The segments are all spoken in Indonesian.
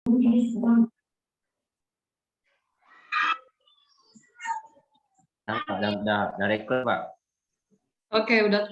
Udah record, Pak. Oke, udah.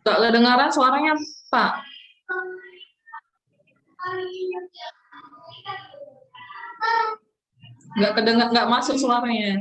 Tak kedengaran suaranya, Pak. Nggak kedengar, nggak masuk suaranya.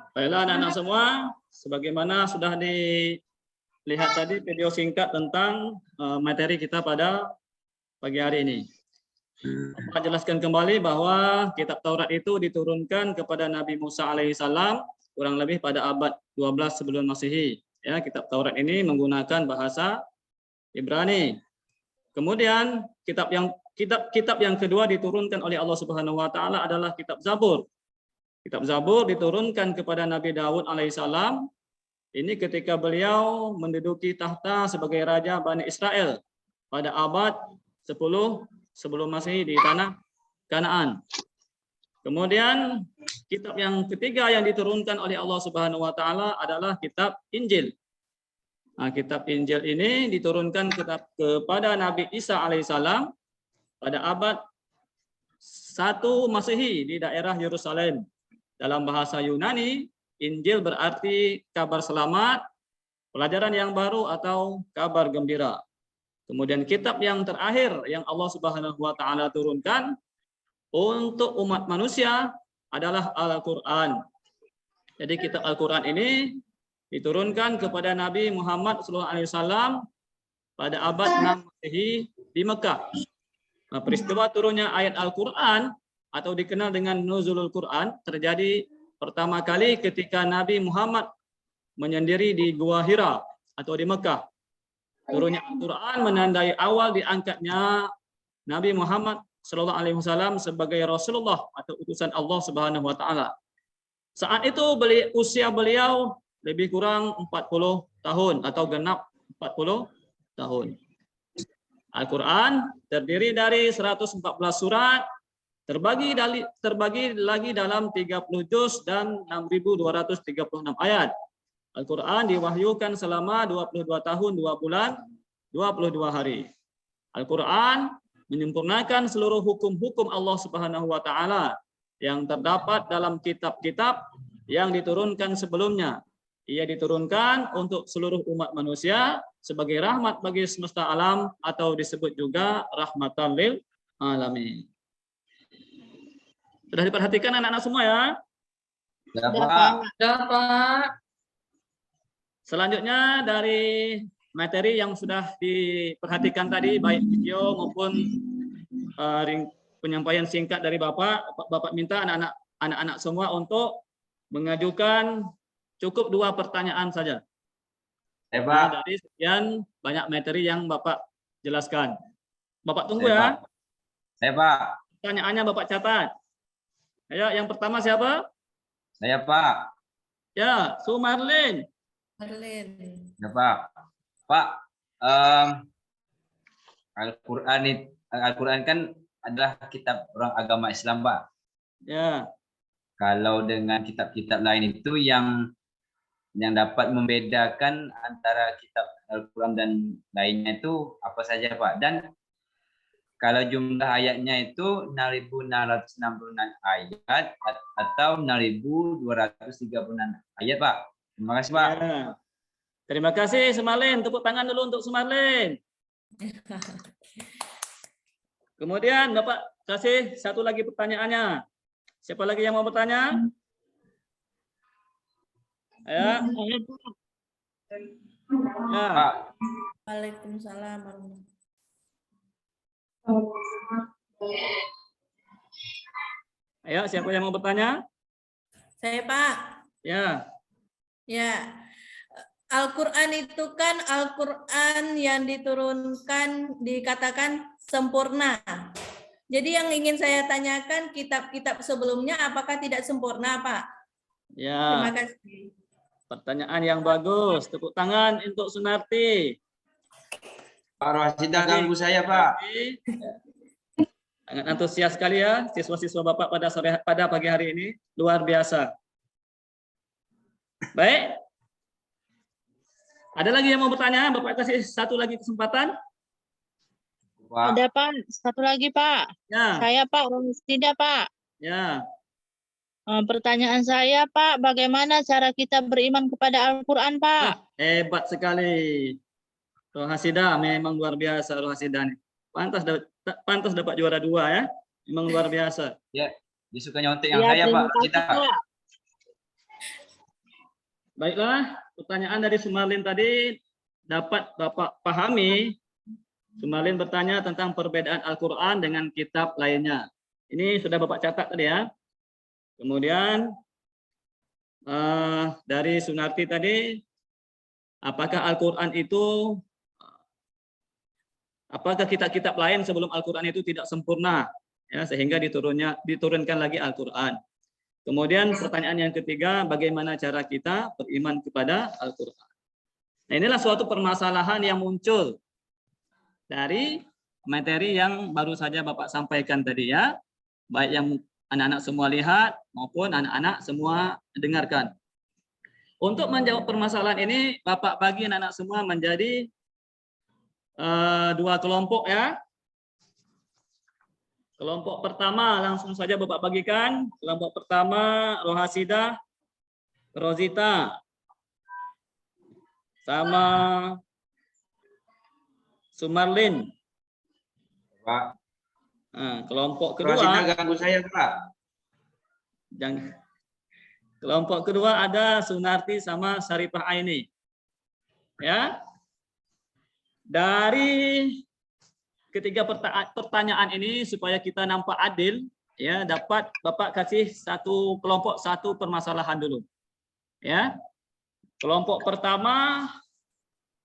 Baiklah anak-anak semua, sebagaimana sudah dilihat tadi video singkat tentang materi kita pada pagi hari ini. Saya jelaskan kembali bahwa kitab Taurat itu diturunkan kepada Nabi Musa alaihissalam kurang lebih pada abad 12 sebelum Masehi. Ya, kitab Taurat ini menggunakan bahasa Ibrani. Kemudian kitab yang kedua diturunkan oleh Allah Subhanahu wa taala adalah kitab Zabur. Kitab Zabur diturunkan kepada Nabi Daud alaihissalam. Ini ketika beliau menduduki tahta sebagai raja Bani Israel pada abad 10 sebelum Masehi di tanah Kanaan. Kemudian kitab yang ketiga yang diturunkan oleh Allah Subhanahu wa taala adalah kitab Injil. Nah, kitab Injil ini diturunkan kepada Nabi Isa alaihissalam pada abad 1 Masehi di daerah Yerusalem. Dalam bahasa Yunani, Injil berarti kabar selamat, pelajaran yang baru atau kabar gembira. Kemudian kitab yang terakhir yang Allah Subhanahu wa taala turunkan untuk umat manusia adalah Al-Qur'an. Jadi kitab Al-Qur'an ini diturunkan kepada Nabi Muhammad SAW pada abad 6 Masehi di Mekah. Nah, peristiwa turunnya ayat Al-Qur'an atau dikenal dengan Nuzulul Quran terjadi pertama kali ketika Nabi Muhammad menyendiri di Gua Hira atau di Mekah. Turunnya Al-Quran menandai awal diangkatnya Nabi Muhammad SAW sebagai Rasulullah atau utusan Allah Subhanahu wa taala. Saat itu usia beliau lebih kurang 40 tahun atau genap 40 tahun. Al-Quran terdiri dari 114 surat, terbagi lagi dalam 30 juz dan 6.236 ayat. Al-Quran diwahyukan selama 22 tahun 2 bulan 22 hari. Al-Quran menyempurnakan seluruh hukum-hukum Allah Subhanahu wa taala yang terdapat dalam kitab-kitab yang diturunkan sebelumnya. Ia diturunkan untuk seluruh umat manusia sebagai rahmat bagi semesta alam atau disebut juga rahmatan lil alamin. Sudah diperhatikan anak-anak semua ya? Ya, Pak. Udah, Pak. Selanjutnya dari materi yang sudah diperhatikan tadi, baik video maupun penyampaian singkat dari Bapak minta anak-anak semua untuk mengajukan cukup 2 pertanyaan saja. Ya, Pak. Dari sekian banyak materi yang Bapak jelaskan. Bapak tunggu Saya, ya. Pak. Saya, Pak. Pertanyaannya Bapak catat. Ayo, yang pertama siapa? Saya, Pak. Ya, Sumarlin. Ya, Pak. Pak, Al-Quran kan adalah kitab orang agama Islam, Pak. Ya. Kalau dengan kitab-kitab lain itu yang dapat membedakan antara kitab Al-Quran dan lainnya itu apa saja, Pak? Dan kalau jumlah ayatnya itu 6.666 ayat atau 6.236 ayat, Pak. Terima kasih, Pak. Ya. Terima kasih Sumarlin. Tepuk tangan dulu untuk Sumarlin. Kemudian Bapak kasih satu lagi pertanyaannya. Siapa lagi yang mau bertanya? Ya. Ya. Pak. Waalaikumsalam. Ayo, siapa yang mau bertanya? Saya, Pak. Ya. Ya. Al-Quran itu kan Al-Quran yang diturunkan dikatakan sempurna. Jadi yang ingin saya tanyakan, kitab-kitab sebelumnya apakah tidak sempurna, Pak? Ya. Terima kasih. Pertanyaan yang bagus. Tepuk tangan untuk Sunarti. Pak Rohasidah ganggu saya, Pak. Sangat antusias sekali ya siswa-siswa Bapak pada pagi hari ini. Luar biasa. Baik. Ada lagi yang mau bertanya? Bapak kasih satu lagi kesempatan. Pak. Ada Pak, satu lagi Pak. Ya. Saya Pak Rohasidah Pak. Ya. Pertanyaan saya Pak, bagaimana cara kita beriman kepada Al-Quran Pak? Hebat sekali. Rohasidah memang luar biasa Rohasidah nih. Pantas dapat juara 2 ya. Memang luar biasa. Ya, dia suka nyontek yang Ya, saya, terima Pak. kasih, Kita. Pak. Baiklah, pertanyaan dari Sumarlin tadi dapat Bapak pahami. Sumarlin bertanya tentang perbedaan Al-Quran dengan kitab lainnya. Ini sudah Bapak catat tadi ya. Kemudian dari Sunarti tadi, apakah Al-Quran itu, apakah kitab-kitab lain sebelum Al-Quran itu tidak sempurna, ya, sehingga diturunkan lagi Al-Quran. Kemudian pertanyaan yang ketiga, bagaimana cara kita beriman kepada Al-Quran. Nah, inilah suatu permasalahan yang muncul dari materi yang baru saja Bapak sampaikan tadi ya, baik yang anak-anak semua lihat maupun anak-anak semua dengarkan. Untuk menjawab permasalahan ini, Bapak bagi anak-anak semua menjadi 2 kelompok ya. Kelompok pertama langsung saja Bapak bagikan. Kelompok pertama Rohasidah, Rozita, sama Sumarlin. Pak. Nah, kelompok kedua. Rohasidah ganggu saya, Pak. Jangan. Kelompok kedua ada Sunarti sama Syarifah Aini. Ya. Dari ketiga pertanyaan ini supaya kita nampak adil, ya, dapat Bapak kasih satu kelompok satu permasalahan dulu. Ya. Kelompok pertama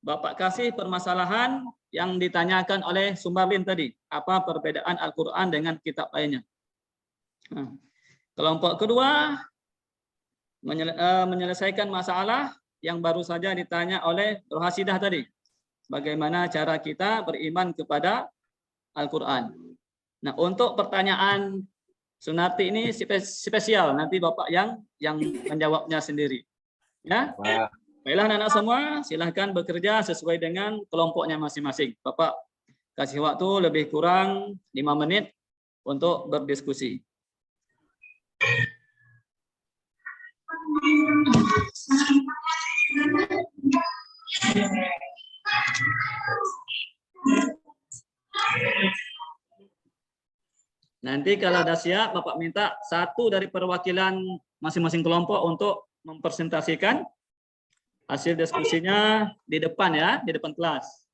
Bapak kasih permasalahan yang ditanyakan oleh Sumarlin tadi, apa perbedaan Al-Quran dengan kitab lainnya. Nah, kelompok kedua menyelesaikan masalah yang baru saja ditanya oleh Rohasidah tadi. Bagaimana cara kita beriman kepada Al-Quran. Nah, untuk pertanyaan Sunarti ini spesial, nanti Bapak yang menjawabnya sendiri. Ya. Baiklah anak-anak semua, silahkan bekerja sesuai dengan kelompoknya masing-masing. Bapak kasih waktu lebih kurang 5 menit untuk berdiskusi. Nanti kalau sudah siap, Bapak minta satu dari perwakilan masing-masing kelompok untuk mempresentasikan hasil diskusinya di depan ya, di depan kelas.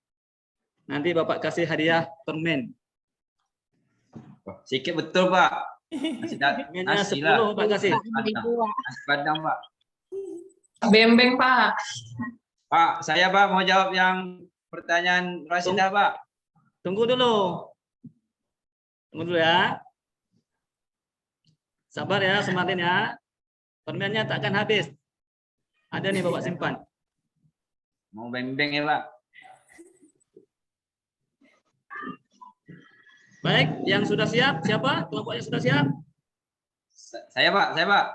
Nanti Bapak kasih hadiah permen. Sikit betul Pak. Permennya Nasi lah. 10 Bapak kasih. Nasi Padang Pak. Bembeng, Pak. Pak, saya Pak mau jawab yang pertanyaan Rasidah Pak. Tunggu dulu. Tunggu dulu ya. Sabar ya, Sumarlin ya. Permennya takkan habis. Ada nih Bapak simpan. Mau bembeng ya Pak. Baik, yang sudah siap siapa? Kelompok yang sudah siap? Saya Pak.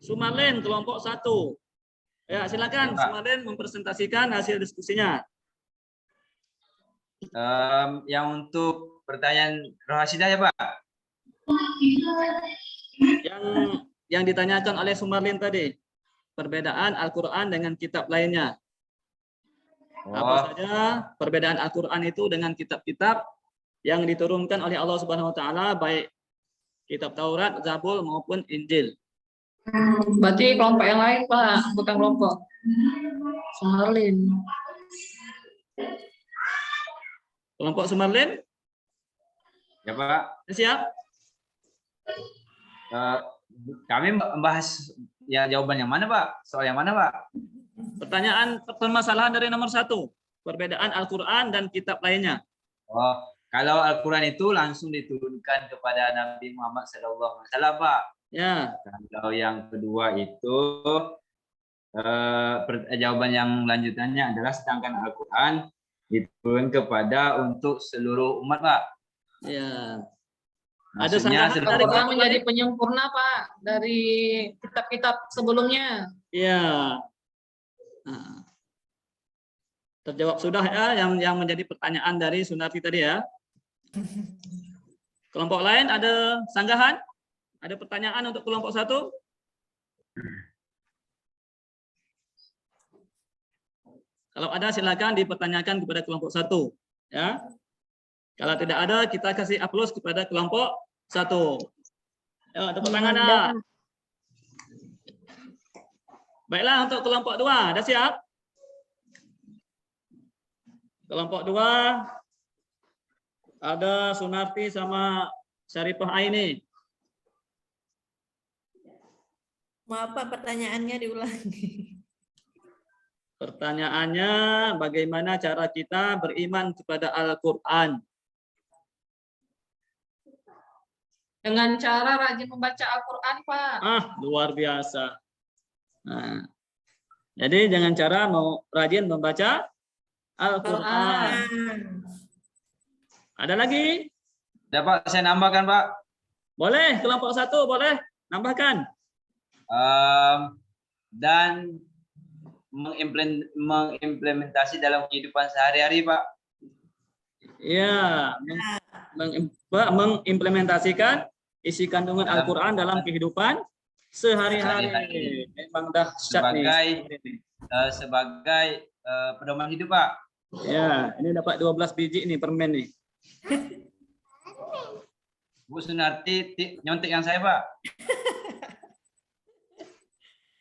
Sumarlin kelompok 1. Ya, silakan Pak. Sumarlin mempresentasikan hasil diskusinya. Yang untuk pertanyaan Rasidah ya Pak. Yang ditanyakan oleh Sumarlin tadi, perbedaan Al-Qur'an dengan kitab lainnya. Apa saja perbedaan Al-Qur'an itu dengan kitab-kitab yang diturunkan oleh Allah Subhanahu wa taala, baik kitab Taurat, Zabur maupun Injil. Berarti kelompok yang lain, Pak, bukan kelompok Sumarlin. Kelompok Sumarlin? Ya Pak. Siap? Kami membahas ya jawaban yang mana Pak? Soal yang mana Pak? Pertanyaan permasalahan dari nomor 1, perbedaan Al-Qur'an dan kitab lainnya. Kalau Al-Quran itu langsung diturunkan kepada Nabi Muhammad SAW Pak. Ya. Kalau yang kedua itu jawaban yang lanjutannya adalah sedangkan Al-Quran diturunkan kepada untuk seluruh umat Pak. Ya. Ada Maksudnya sanggahan dari Al-Quran menjadi penyempurna, Pak, dari kitab-kitab sebelumnya. Iya. Nah, terjawab sudah ya yang menjadi pertanyaan dari Sunarti tadi ya. Kelompok lain ada sanggahan? Ada pertanyaan untuk kelompok 1? Kalau ada silakan dipertanyakan kepada kelompok 1 ya. Kalau tidak ada kita kasih aplaus kepada kelompok 1. Ya, tepuk tangan dah. Baiklah untuk kelompok 2, dah siap? Kelompok 2 ada Sunarti sama Syarifah Aini. Maaf Pak, pertanyaannya diulangi. Pertanyaannya, bagaimana cara kita beriman kepada Al-Quran? Dengan cara rajin membaca Al-Quran, Pak. Luar biasa. Nah, jadi dengan cara mau rajin membaca Al-Quran. Ada lagi? Ya Pak, saya nambahkan Pak. Boleh, kelompok 1 boleh nambahkan. Dan mengimplementasi dalam kehidupan sehari-hari Pak. Ya, mengimplementasikan isi kandungan Al-Quran dalam kehidupan sehari-hari. Memang dahsyat nih. Sebagai pedoman hidup Pak. Ya, ini dapat 12 biji nih permen nih. Bu Sunarti nyontek yang saya Pak.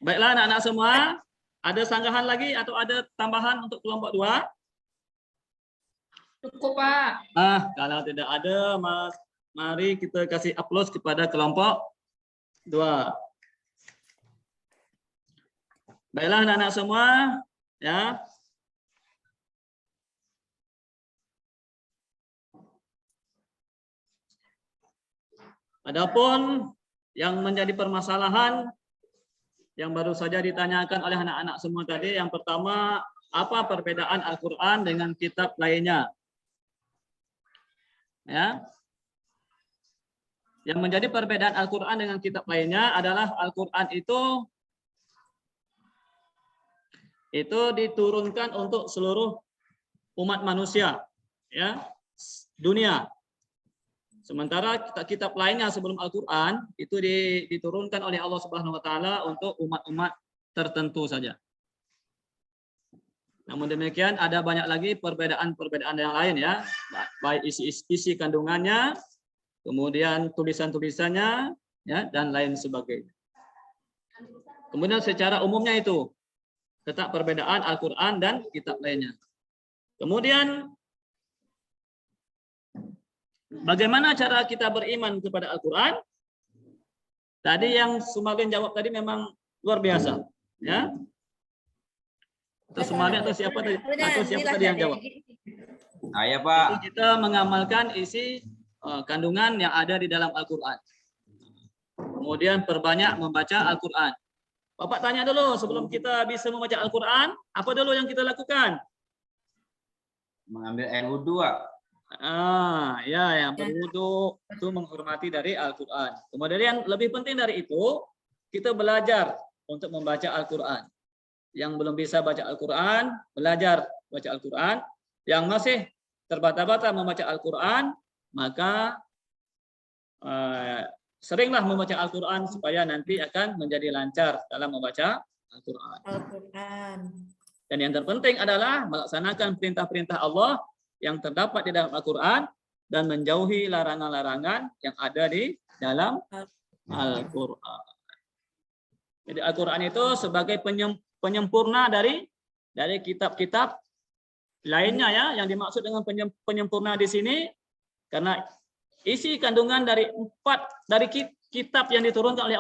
Baiklah anak-anak semua, ada sanggahan lagi atau ada tambahan untuk kelompok 2? Cukup, Pak. Kalau tidak ada, mari kita kasih aplaus kepada kelompok 2. Baiklah anak-anak semua, ya. Adapun yang menjadi permasalahan yang baru saja ditanyakan oleh anak-anak semua tadi, yang pertama, apa perbedaan Al-Quran dengan kitab lainnya? Ya. Yang menjadi perbedaan Al-Quran dengan kitab lainnya adalah Al-Quran itu diturunkan untuk seluruh umat manusia, ya, dunia. Sementara kitab-kitab lainnya sebelum Al-Quran itu diturunkan oleh Allah Subhanahu Wa Taala untuk umat-umat tertentu saja. Namun demikian ada banyak lagi perbedaan-perbedaan yang lain ya, baik isi kandungannya, kemudian tulisan-tulisannya, ya, dan lain sebagainya. Kemudian secara umumnya itu tetap perbedaan Al-Quran dan kitab lainnya. Kemudian bagaimana cara kita beriman kepada Al-Quran? Tadi yang Sumarlin jawab tadi memang luar biasa, ya. Atau Sumarlin atau siapa tadi? Atau siapa tadi yang jawab? Saya Pak. Itu kita mengamalkan isi kandungan yang ada di dalam Al-Quran. Kemudian perbanyak membaca Al-Quran. Bapak tanya dulu sebelum kita bisa membaca Al-Quran, apa dulu yang kita lakukan? Mengambil air wudhu, Pak. Ya, yang berwudu itu menghormati dari Al-Quran. Kemudian lebih penting dari itu, kita belajar untuk membaca Al-Quran. Yang belum bisa baca Al-Quran, belajar baca Al-Quran. Yang masih terbata-bata membaca Al-Quran, maka seringlah membaca Al-Quran supaya nanti akan menjadi lancar dalam membaca Al-Quran. Dan yang terpenting adalah melaksanakan perintah-perintah Allah yang terdapat di dalam Al-Quran dan menjauhi larangan-larangan yang ada di dalam Al-Quran. Jadi Al-Quran itu sebagai penyempurna dari kitab-kitab lainnya ya, yang dimaksud dengan penyempurna di sini karena isi kandungan dari kitab yang diturunkan oleh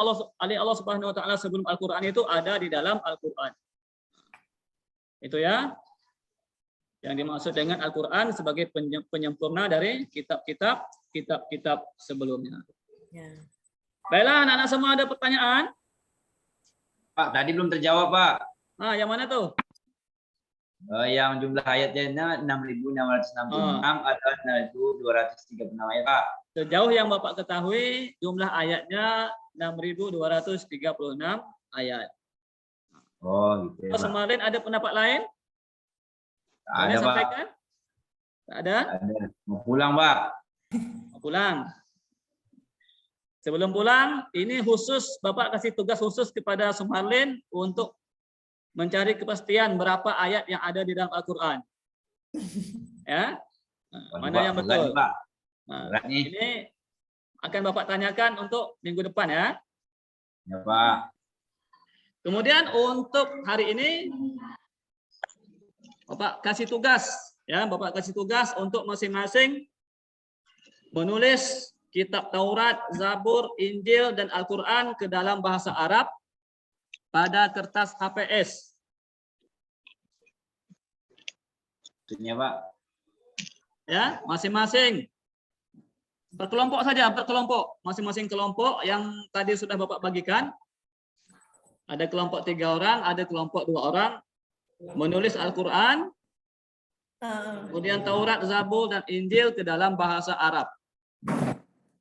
Allah Subhanahu Wa Taala sebelum Al-Quran itu ada di dalam Al-Quran. Itu ya, yang dimaksud dengan Al-Quran sebagai penyempurna dari kitab-kitab sebelumnya. Ya. Baiklah, anak-anak semua ada pertanyaan? Pak, tadi belum terjawab, Pak. Yang mana tuh? Yang jumlah ayatnya 6.666 atau 6.236 ayat, Pak. Sejauh yang Bapak ketahui, jumlah ayatnya 6.236 ayat. Oh, gitu ya, Pak. Kemarin ada pendapat lain? Ada, Pak. Tak ada? Ada. Mau pulang, Pak. Mau pulang. Sebelum pulang, ini khusus Bapak kasih tugas khusus kepada Sumarlin untuk mencari kepastian berapa ayat yang ada di dalam Al-Quran. Ya, mana yang betul? Nah, ini akan Bapak tanyakan untuk minggu depan ya. Ya, Pak. Kemudian untuk hari ini Bapak kasih tugas ya, Bapak kasih tugas untuk masing-masing menulis kitab Taurat, Zabur, Injil dan Al-Quran ke dalam bahasa Arab pada kertas HPS. Maksudnya, Pak. Ya, masing-masing berkelompok saja, berkelompok. Masing-masing kelompok yang tadi sudah Bapak bagikan. Ada kelompok 3 orang, ada kelompok 2 orang. Menulis Al-Quran, kemudian Taurat, Zabur, dan Injil ke dalam bahasa Arab.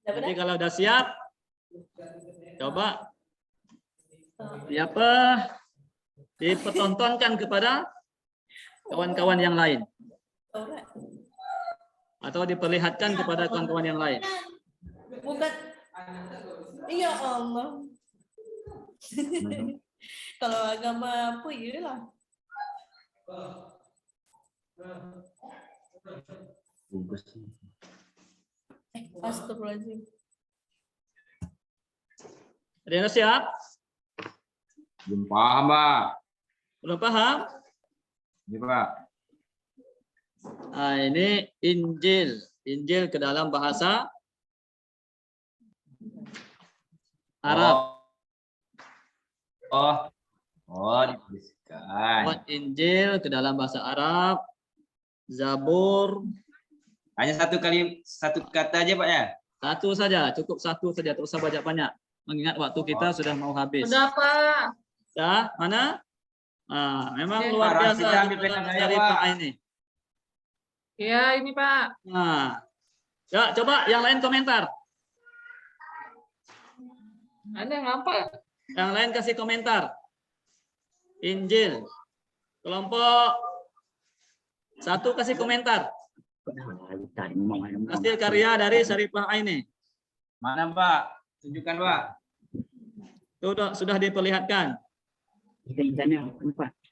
Jadi kalau udah siap, coba dipertontonkan kepada kawan-kawan yang lain. Atau diperlihatkan kepada kawan-kawan yang lain. Bukan. Ya Allah. Kalau agama apa ya lah. Astagfirullahaladzim. Ada yang siap? Belum paham, Pak. Belum paham? Ini, Pak. Nah, ini Injil. Injil ke dalam bahasa Arab. Dituliskan. Injil ke dalam bahasa Arab. Zabur. Hanya satu kata aja, Pak ya? Satu saja, cukup satu saja, tak usah banyak-banyak. Mengingat waktu kita sudah mau habis. Sudah, Pak. Ya, mana? Memang Oke, luar Pak, biasa kita ambil pena saya, dari Pak. Pak ini. Ya, ini Pak. Ya, coba yang lain komentar. Ada yang apa? Yang lain kasih komentar. Injil. Kelompok 1 kasih komentar. Hasil karya dari Syarifah Aini. Mana Pak? Tunjukkan Pak. Sudah diperlihatkan.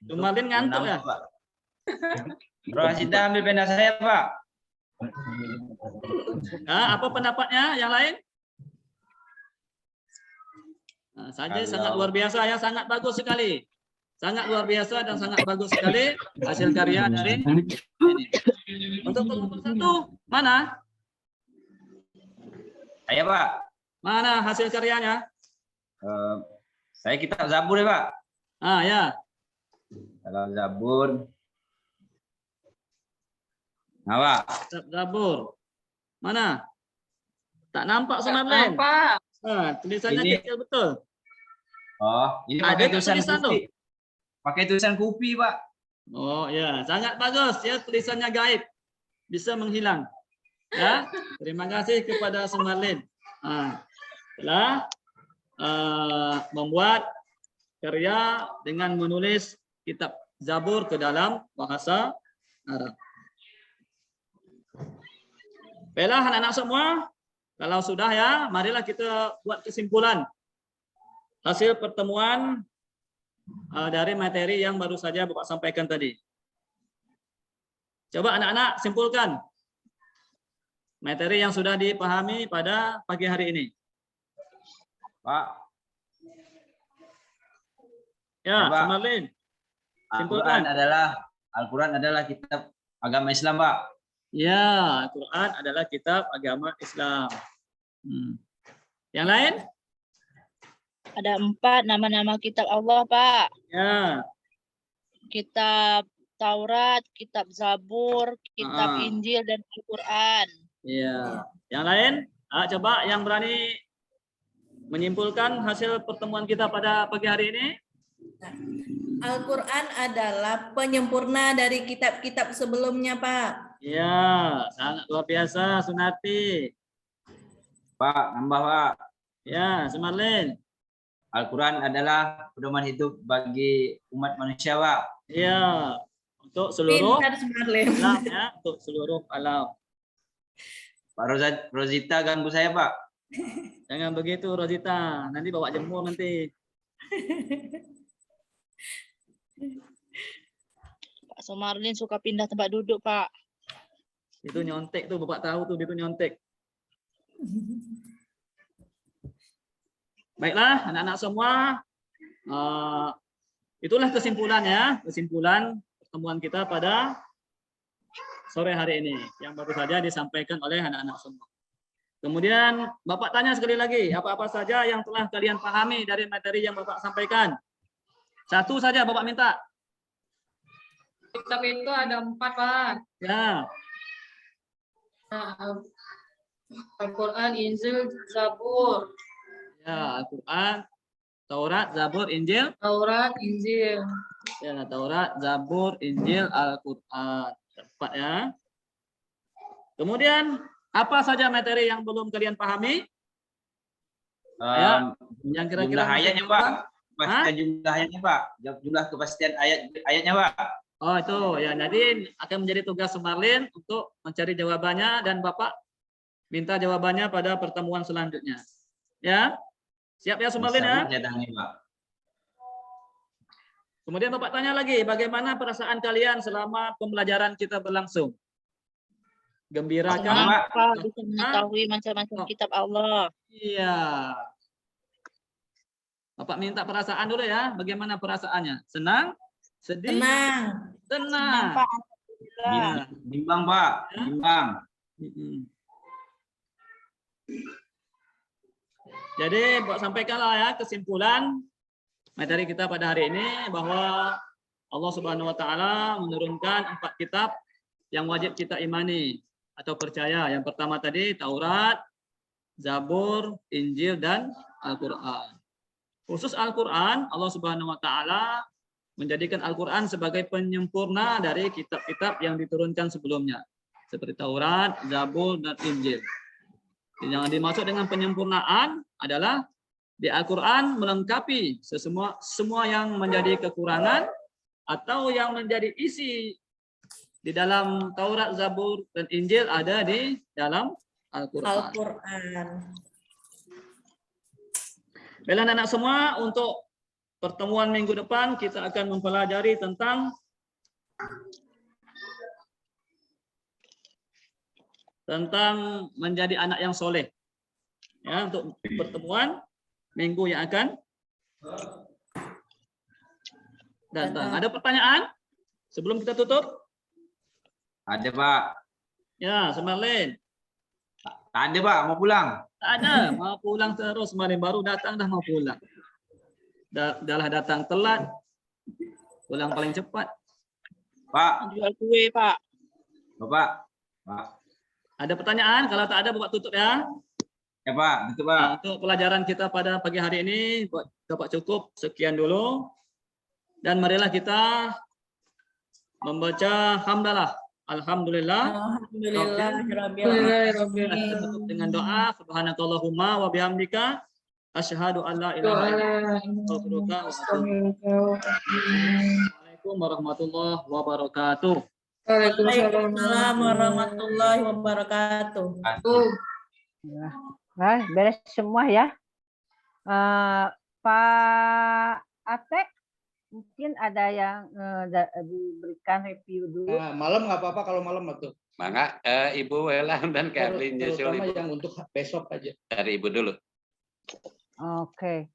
Sumarlin ngantuk ya? Pak. Bro Asita ambil pena saya Pak. Nah, apa pendapatnya yang lain? Nah, saja sangat luar biasa ya, sangat bagus sekali. Sangat luar biasa dan sangat bagus sekali hasil karya dari ini. Untuk kelompok 1, mana? Saya Pak. Mana hasil karyanya? Saya kitab Zabur ya Pak. Ah ya. Kalau Zabur. Nah Pak. Kitab Zabur. Mana? Tak nampak Sumarlin. Apa? Ah, tulisannya Ini. kecil betul. Oh, ini Ada pakai nggak tulisan tulisan Kupi. Pakai tulisan Kupi Pak. Oh ya, sangat bagus ya, tulisannya gaib. Bisa menghilang. Ya, terima kasih kepada Sumarlin. Telah membuat karya dengan menulis kitab Zabur ke dalam bahasa Arab. Baiklah anak-anak semua, kalau sudah ya, marilah kita buat kesimpulan hasil pertemuan dari materi yang baru saja Bapak sampaikan tadi. Coba anak-anak simpulkan materi yang sudah dipahami pada pagi hari ini. Pak. Ya, Pak. Sumarlin. Al-Quran Simpulkan. adalah kitab agama Islam Pak. Ya, Al-Quran adalah kitab agama Islam. Yang lain? Ada 4 nama-nama kitab Allah, Pak. Ya, Kitab Taurat, kitab Zabur, kitab Ah. Injil, dan Al-Quran. ya. Yang lain? Coba yang berani menyimpulkan hasil pertemuan kita pada pagi hari ini. Al-Quran adalah penyempurna dari kitab-kitab sebelumnya, Pak. Ya, sangat luar biasa, Sunati. Pak, nambah Pak. Ya, Sumarlin. Al-Quran adalah pedoman hidup bagi umat manusia Pak. Ya, untuk seluruh Pintar Sumarlin. alam ya, untuk seluruh alam. Pak Rosita ganggu saya Pak. Jangan begitu, Rosita. Nanti bawa jemur nanti. Pak Sumarlin suka pindah tempat duduk, Pak. Itu nyontek tuh, Bapak tahu tuh, itu nyontek. Baiklah, anak-anak semua, itulah kesimpulannya, kesimpulan pertemuan kita pada sore hari ini yang baru saja disampaikan oleh anak-anak semua. Kemudian Bapak tanya sekali lagi, apa-apa saja yang telah kalian pahami dari materi yang Bapak sampaikan? Satu saja Bapak minta. Kitab itu ada 4, Pak. Ya, Nah, Al-Quran, Injil, Zabur. ya Al-Quran, Taurat, Zabur, Injil. Taurat, Injil. Ya, Taurat, Zabur, Injil, Al-Quran. Tepat ya. Kemudian apa saja materi yang belum kalian pahami? Ya, yang kira-kira Jumlah ayatnya masih Pak. kurang? Pastikan jumlah ayatnya Pak. Jumlah kepastian ayatnya Pak. Oh itu ya, jadi akan menjadi tugas Sumarlin untuk mencari jawabannya dan Bapak minta jawabannya pada pertemuan selanjutnya. Ya, siap ya Sumarlin ya? Saya tanya Pak. Kemudian Bapak tanya lagi, bagaimana perasaan kalian selama pembelajaran kita berlangsung? Gembira kan? Senang, Pak, bisa mengetahui macam-macam kitab Allah. Iya. Bapak minta perasaan dulu ya, bagaimana perasaannya? Senang? Sedih? Tenang. Senang, Tenang. Pak. Alhamdulillah. Bimbang Pak. Bimbang. Jadi buat sampaikanlah ya kesimpulan materi kita pada hari ini bahwa Allah Subhanahu wa taala menurunkan 4 kitab yang wajib kita imani atau percaya. Yang pertama tadi Taurat, Zabur, Injil dan Al-Qur'an. Khusus Al-Qur'an, Allah Subhanahu wa taala menjadikan Al-Qur'an sebagai penyempurna dari kitab-kitab yang diturunkan sebelumnya seperti Taurat, Zabur dan Injil. Yang dimaksud dengan penyempurnaan adalah di Al-Quran melengkapi semua yang menjadi kekurangan atau yang menjadi isi di dalam Taurat, Zabur, dan Injil ada di dalam Al-Quran. Al-Quran. Baiklah anak-anak semua, untuk pertemuan minggu depan kita akan mempelajari tentang menjadi anak yang soleh. Ya, untuk pertemuan minggu yang akan datang. Ada pertanyaan sebelum kita tutup? Ada Pak. Ya, Semarlin. Tak ada Pak, mau pulang. Tak ada, mau pulang terus. Semarlin baru datang dah mau pulang. Dah datang telat, pulang paling cepat. Pak, Jual kue, Pak. Bapak. Pak. Ada pertanyaan? Kalau tak ada, Bapak tutup ya. Ya Pak, betul Pak. Nah, untuk pelajaran kita pada pagi hari ini, Bapak cukup sekian dulu. Dan marilah kita membaca hamdalah. Alhamdulillah. Alhamdulillahirrabbil Kita tutup dengan doa. Subhanakallahumma wa bihamdika asyhadu an la ilaha illa anta Assalamualaikum warahmatullahi wabarakatuh. Waalaikumsalam warahmatullahi wabarakatuh. Nah, beres semua ya. Pak Atek, mungkin ada yang diberikan review dulu. Nah, malam nggak apa-apa kalau malam tuh. Maka Ibu Welan dan Kevin Joshua Terutama yang untuk besok aja. dari Ibu dulu. Oke.